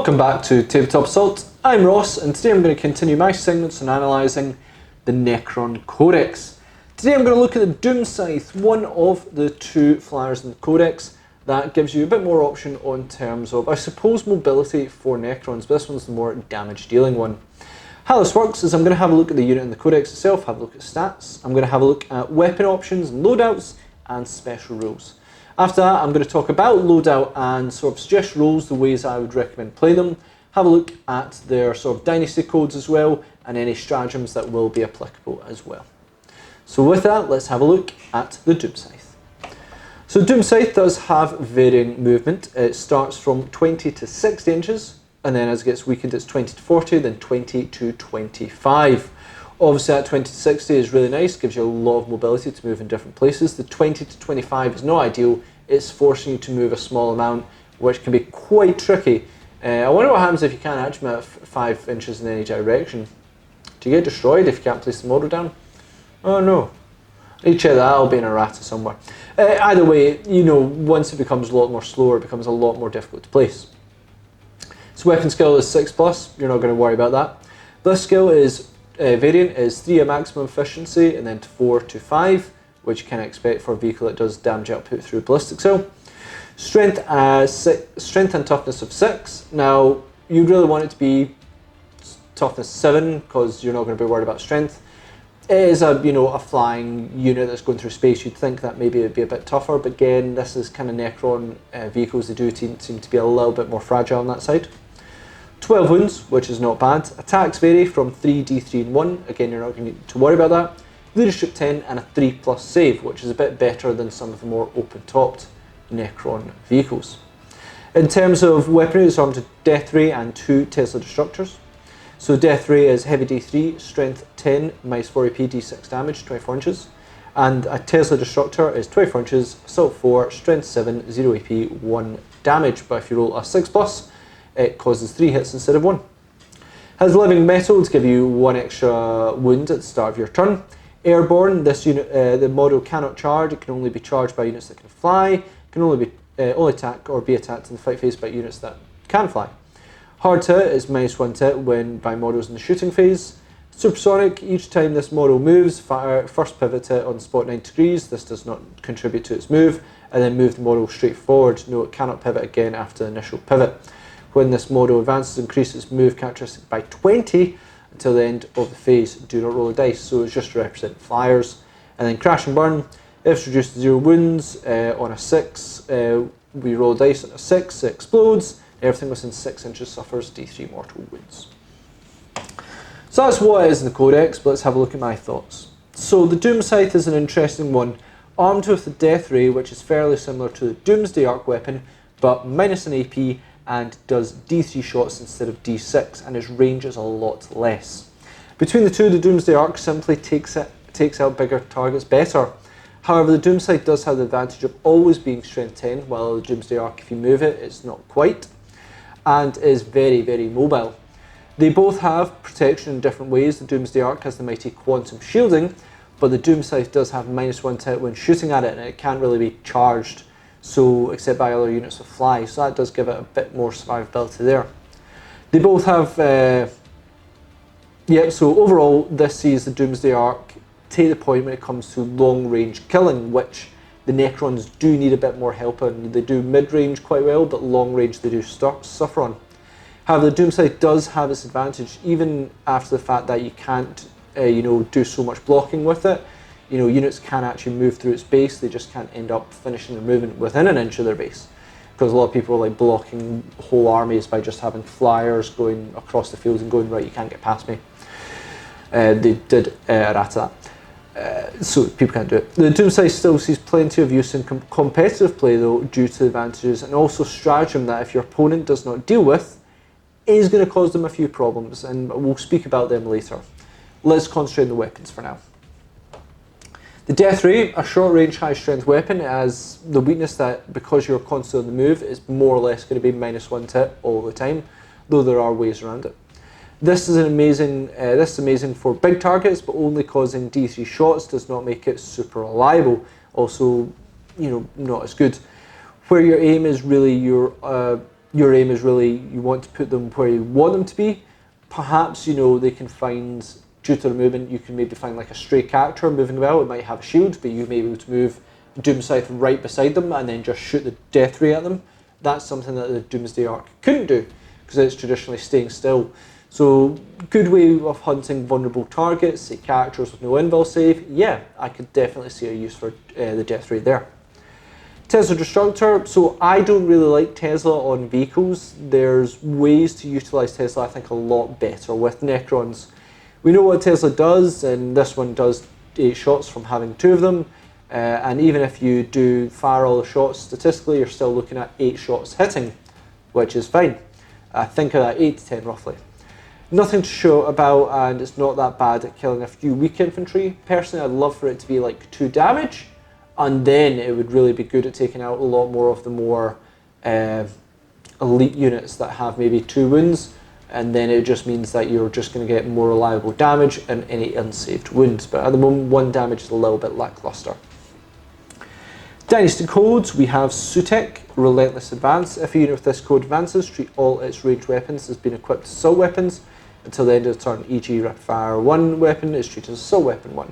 Welcome back to Tabletop Assault. I'm Ross, and today I'm going to continue my segments on analysing the Necron Codex. Today I'm going to look at the Doom Scythe, one of the two flyers in the Codex that gives you a bit more option on terms of, I suppose, mobility for Necrons, but this one's the more damage dealing one. How this works is I'm going to have a look at the unit in the Codex itself, have a look at stats, I'm going to have a look at weapon options, loadouts, and special rules. After that, I'm going to talk about loadout and sort of suggest rules, the ways I would recommend play them, have a look at their sort of dynasty codes as well, and any stratagems that will be applicable as well. So with that, let's have a look at the Doom Scythe. So Doom Scythe does have varying movement. It starts from 20 to 60 inches, and then as it gets weakened it's 20 to 40, then 20 to 25. Obviously that 20 to 60 is really nice, gives you a lot of mobility to move in different places. The 20 to 25 is not ideal, it's forcing you to move a small amount, which can be quite tricky. I wonder what happens if you can't actually move 5 inches in any direction. Do you get destroyed if you can't place the model down? Oh no. I need to check that, I'll be in errata somewhere. Either way, you know, once it becomes a lot more slower, it becomes a lot more difficult to place. So weapon skill is 6+, you're not going to worry about that. This skill is variant is 3 at maximum efficiency and then 4 to 5, which you can expect for a vehicle that does damage output through ballistic skill. Strength and toughness of 6. Now you really want it to be toughness 7 because you're not going to be worried about strength. It is a flying unit that's going through space. You'd think that maybe it'd be a bit tougher, but again, this is kind of Necron vehicles. They do seem to be a little bit more fragile on that side. 12 wounds, which is not bad. Attacks vary from 3, D3 and 1. Again, you're not going to need to worry about that. Leadership 10 and a 3+ save, which is a bit better than some of the more open-topped Necron vehicles. In terms of weaponry, it's armed with Death Ray and 2 Tesla Destructors. So Death Ray is heavy D3, strength 10, minus 4 AP, D6 damage, 24 inches. And a Tesla Destructor is 24 inches, assault 4, strength 7, 0 AP, 1 damage. But if you roll a 6+, it causes 3 hits instead of 1. Has living metal to give you 1 extra wound at the start of your turn. Airborne, this unit, the model cannot charge. It can only be charged by units that can fly. It can only attack or be attacked in the fight phase by units that can fly. Hard hit is -1 hit when by models in the shooting phase. Supersonic, each time this model moves, fire first pivot it on spot 90 degrees. This does not contribute to its move, and then move the model straight forward. No, it cannot pivot again after the initial pivot. When this model advances, increases its move characteristic by 20 until the end of the phase. Do not roll a dice, so it's just to represent flyers. And then crash and burn. If it's reduced to 0 wounds on a 6, we roll a dice on a 6, it explodes. Everything within 6 inches suffers D3 mortal wounds. So that's what it is in the Codex, but let's have a look at my thoughts. So the Doom Scythe is an interesting one, armed with the Death Ray, which is fairly similar to the Doomsday Arc weapon, but minus an AP, and does D3 shots instead of D6, and its range is a lot less. Between the two, the Doomsday Arc simply takes out bigger targets better. However, the Doom Scythe does have the advantage of always being strength 10, while the Doomsday Arc, if you move it, it's not quite, and is very, very mobile. They both have protection in different ways. The Doomsday Arc has the mighty quantum shielding, but the Doom Scythe does have -1 hit when shooting at it, and it can't really be charged, so except by other units with fly, so that does give it a bit more survivability there. They both have, so overall this sees the Doomsday Arc take the point when it comes to long range killing, which the Necrons do need a bit more help on. They do mid range quite well, but long range they do suffer on. However, the Doom Scythe does have its advantage, even after the fact that you can't do so much blocking with it. You know, units can actually move through its base, they just can't end up finishing their movement within an inch of their base. Because a lot of people are like blocking whole armies by just having flyers going across the field and going, right, you can't get past me. They did errata that. So people can't do it. The Doom Scythe still sees plenty of use in competitive play though, due to the advantages, and also stratagem that if your opponent does not deal with, is going to cause them a few problems, and we'll speak about them later. Let's concentrate on the weapons for now. The Death Ray, a short-range, high-strength weapon, has the weakness that because you're constantly on the move, it's more or less going to be -1 hit all the time, though there are ways around it. This is amazing for big targets, but only causing D3 shots does not make it super reliable. Also, not as good. Where your aim is really your your aim is really, you want to put them where you want them to be. Perhaps, they can find, due to the movement, you can maybe find like a stray character moving about. It might have a shield, but you may be able to move Doom Scythe right beside them and then just shoot the death ray at them. That's something that the Doomsday Arc couldn't do, because it's traditionally staying still. So, good way of hunting vulnerable targets, say characters with no invul save. Yeah, I could definitely see a use for the death ray there. Tesla Destructor, so I don't really like Tesla on vehicles. There's ways to utilise Tesla, I think, a lot better with Necrons. We know what Tesla does, and this one does 8 shots from having 2 of them. And even if you do fire all the shots, statistically, you're still looking at 8 shots hitting, which is fine. Think of that 8 to 10 roughly. Nothing to show about, and it's not that bad at killing a few weak infantry. Personally, I'd love for it to be like 2 damage. And then it would really be good at taking out a lot more of the more elite units that have maybe 2 wounds, and then it just means that you're just going to get more reliable damage and any unsaved wounds. But at the moment, 1 damage is a little bit lackluster. Dynasty codes, we have Sutek, Relentless Advance. If a unit with this code advances, treat all its ranged weapons as being equipped as assault weapons until the end of the turn, e.g. rapid fire 1 weapon is treated as assault weapon 1,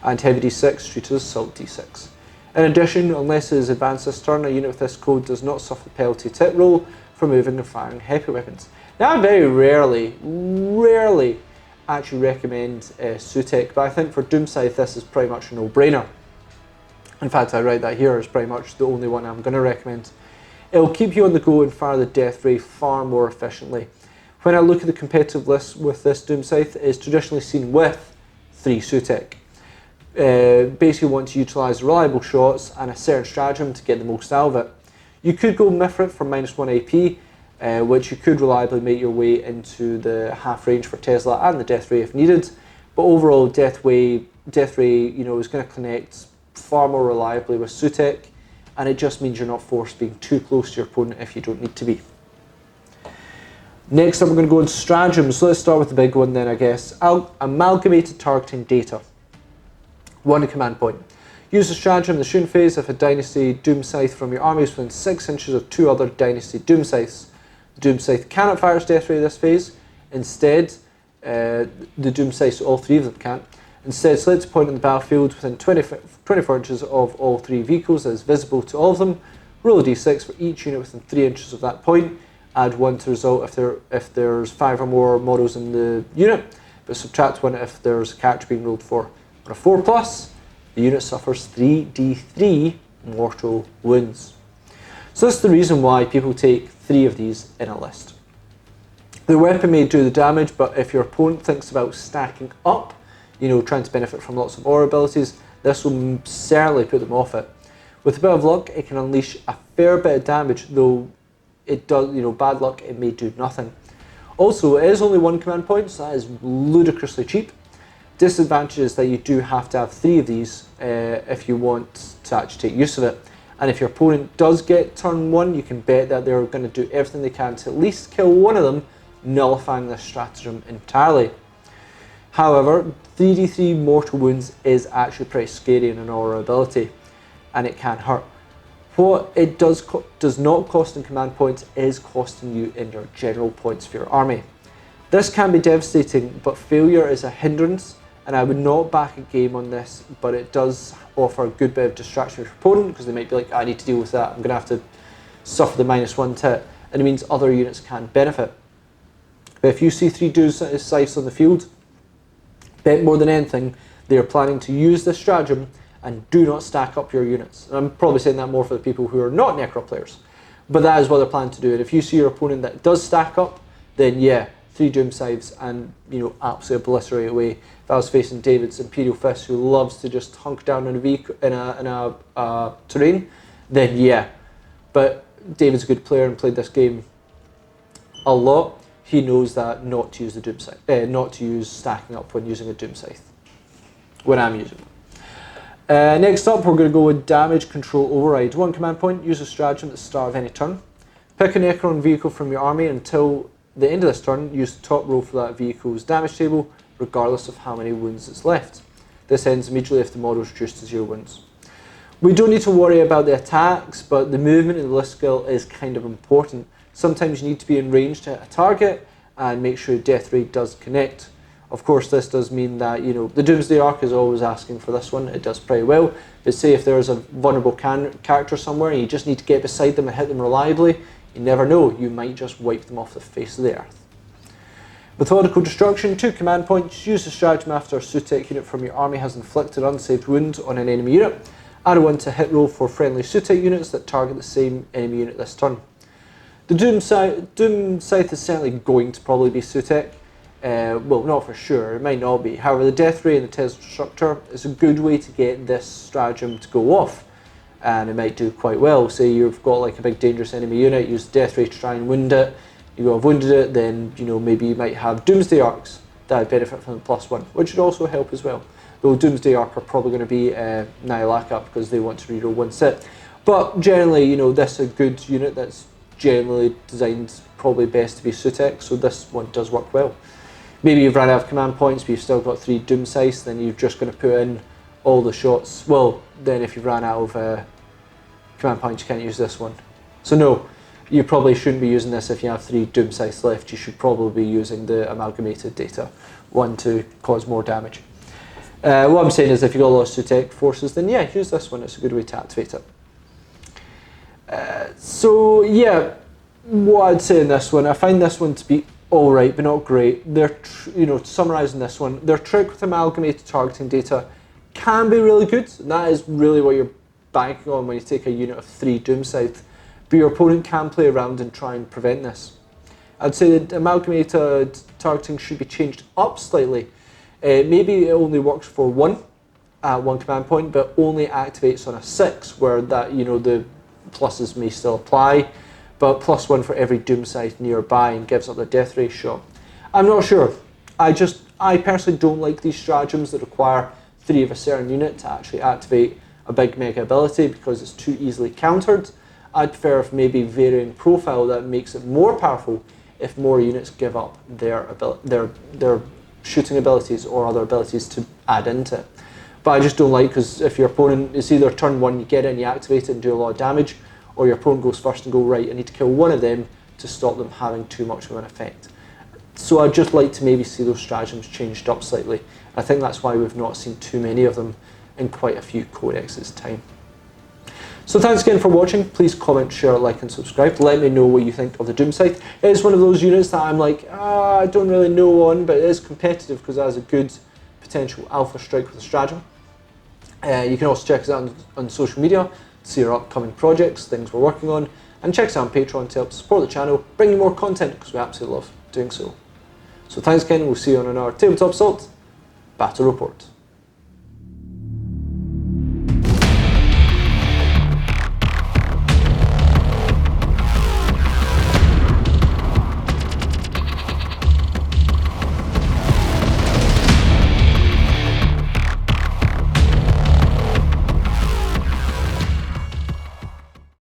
and heavy d6 treated as assault d6. In addition, unless it is advanced this turn, a unit with this code does not suffer the penalty to hit roll for moving and firing heavy weapons. Now, I very rarely actually recommend Sutek, but I think for Doom Scythe this is pretty much a no-brainer. In fact, I write that here as pretty much the only one I'm going to recommend. It'll keep you on the go and fire the death ray far more efficiently. When I look at the competitive list with this Doom Scythe, it's traditionally seen with 3 Sutek. Basically want to utilise reliable shots and a certain stratagem to get the most out of it. You could go Mithrit for -1 AP, which you could reliably make your way into the half range for Tesla and the Death Ray if needed. But overall, Death Ray, is going to connect far more reliably with Sutek, and it just means you're not forced being too close to your opponent if you don't need to be. Next up, we're going to go into stratagems. So let's start with the big one then, I guess. Amalgamated targeting data. 1 command point. Use the stratagem in the shooting phase if a Dynasty Doom Scythe from your army is within 6 inches of 2 other Dynasty Doom Scythes. The Doom Scythe cannot fire its death ray this phase. Instead, the Doom Scythes, all 3 of them can't. Instead, select a point on the battlefield within 24 inches of all 3 vehicles that is visible to all of them. Roll a d6 for each unit within 3 inches of that point. Add 1 to the result if there's 5 or more models in the unit, but subtract 1 if there's a character being rolled for. On a 4+, the unit suffers 3d3 mortal wounds. So this is the reason why people take 3 of these in a list. The weapon may do the damage, but if your opponent thinks about stacking up, trying to benefit from lots of aura abilities, this will certainly put them off it. With a bit of luck, it can unleash a fair bit of damage, though it does, bad luck, it may do nothing. Also, it is only 1 command point, so that is ludicrously cheap. Disadvantage is that you do have to have 3 of these if you want to actually take use of it. And if your opponent does get turn 1, you can bet that they're going to do everything they can to at least kill one of them, nullifying this stratagem entirely. However, 3d3 mortal wounds is actually pretty scary in an aura ability, and it can hurt. What it does not cost in command points is costing you in your general points for your army. This can be devastating, but failure is a hindrance, and I would not back a game on this, but it does offer a good bit of distraction for your opponent, because they might be like, I need to deal with that, I'm going to have to suffer the -1 to it, and it means other units can benefit. But if you see 3 Doom Scythes on the field, bet more than anything, they are planning to use this stratagem and do not stack up your units. And I'm probably saying that more for the people who are not Necro players, but that is what they're planning to do. And if you see your opponent that does stack up, then yeah, 3 Doom Scythes and absolutely obliterate away. If I was facing David's Imperial Fist, who loves to just hunk down in a terrain, then yeah. But David's a good player and played this game a lot. He knows that not to use the Doom Scythe, not to use stacking up when using a Doom Scythe, when I'm using it. Next up, we're going to go with Damage Control Override. 1 command point, use a stratagem at the start of any turn. Pick a Necron vehicle from your army until the end of this turn, use the top row for that vehicle's damage table, regardless of how many wounds it's left. This ends immediately if the model is reduced to 0 wounds. We don't need to worry about the attacks, but the movement in the list skill is kind of important. Sometimes you need to be in range to hit a target and make sure death ray does connect. Of course, this does mean that, you know, the Doomsday Arc is always asking for this one. It does pretty well. But say if there's a vulnerable character somewhere and you just need to get beside them and hit them reliably, you never know, you might just wipe them off the face of the earth. Methodical Destruction, 2 command points. Use the stratagem after a Sutek unit from your army has inflicted unsaved wounds on an enemy unit. Add a 1 to hit roll for friendly Sutek units that target the same enemy unit this turn. The Doom Scythe is certainly going to probably be Sutek. Well, not for sure, it might not be. However, the Death Ray and the Tesla Destructor is a good way to get this stratagem to go off. And it might do quite well. Say you've got like a big dangerous enemy unit, use the Death Ray to try and wound it. You have wounded it, then, you know, maybe you might have Doomsday Arcs that benefit from the +1, which would also help as well. Though Doomsday Arc are probably going to be Nihilaka because they want to reroll 1 set. But generally, you know, this is a good unit that's generally designed probably best to be Sutek, so this one does work well. Maybe you've run out of command points, but you've still got 3 Doom Scythes, then you're just going to put in all the shots. Well, then if you've ran out of command points, you can't use this one. So no, you probably shouldn't be using this if you have 3 Doom Scythes left. You should probably be using the amalgamated data one to cause more damage. What I'm saying is if you've got a lot of Sutek forces, then yeah, use this one. It's a good way to activate it. So yeah, what I'd say in this one, I find this one to be alright, but not great. You know, summarising this one, their trick with amalgamated targeting data can be really good, and that is really what you're banking on when you take a unit of 3 Doom Scythe. But your opponent can play around and try and prevent this. I'd say that amalgamated targeting should be changed up slightly. Maybe it only works for 1 at 1 command point, but only activates on a 6, where that, you know, the pluses may still apply, but +1 for every Doom Scythe nearby and gives up the Death Ray shot. I'm not sure. I personally don't like these stratagems that require 3 of a certain unit to actually activate a big mega ability because it's too easily countered. I'd prefer if maybe varying profile that makes it more powerful if more units give up their shooting abilities or other abilities to add into it. But I just don't like, because if your opponent, it's either turn 1 you get it and you activate it and do a lot of damage, or your opponent goes first and go, right, I need to kill one of them to stop them having too much of an effect. So I'd just like to maybe see those stratagems changed up slightly. I think that's why we've not seen too many of them in quite a few codexes time. So thanks again for watching. Please comment, share, like and subscribe. Let me know what you think of the Doom Scythe. It is one of those units that I'm like, I don't really know on, but it is competitive because it has a good potential alpha strike with a stratagem. You can also check us out on social media to see our upcoming projects, things we're working on, and check us out on Patreon to help support the channel, bring you more content because we absolutely love doing so. So thanks again, we'll see you on our Tabletop Assault Battle Report.